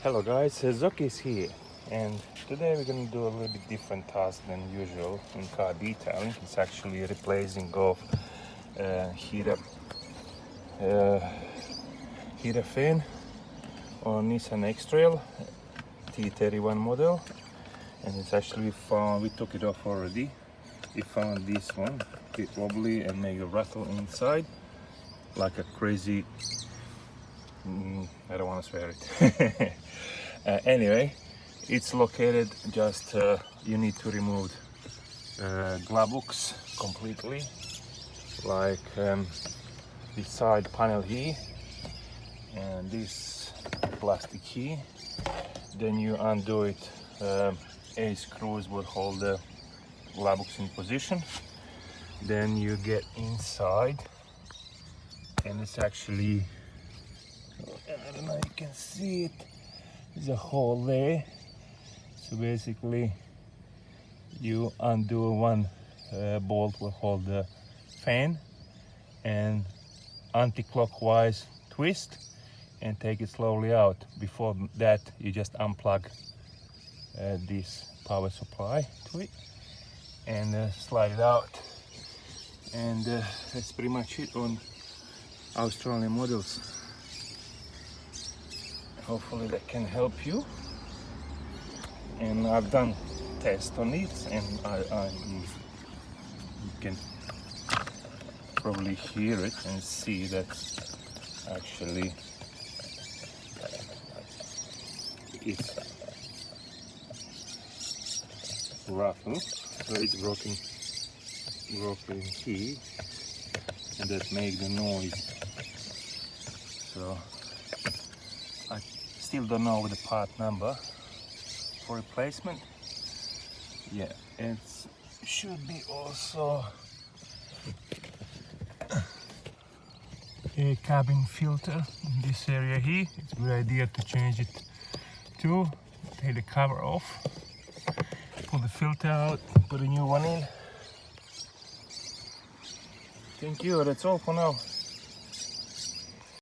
Hello guys, Zoki is here, and today we're going to do a little bit different task than usual in car detailing. It's actually replacing of heater fan on Nissan X-Trail T31 model, and it's actually we took it off already. We found this one, a bit wobbly and make a rattle inside like a crazy, I don't want to swear it. Anyway, it's located just, you need to remove glove box completely, like this side panel here and this plastic here. Then you undo it, 8 screws will hold the glove box in position. Then you get inside, and it's actually, I don't know if you can see it, there's a hole there. So basically you undo one bolt will hold the fan, and anti-clockwise twist and take it slowly out. Before that you just unplug this power supply to it and slide it out, and that's pretty much it on Australian models. Hopefully that can help you. And I've done tests on it, and you can probably hear it and see that actually it's rattled, so it's broken here, and that makes the noise. So I still don't know the part number for replacement. Yeah, it should be also a cabin filter in this area here. It's a good idea to change it too. Take the cover off, pull the filter out, put a new one in. Thank you, that's all for now.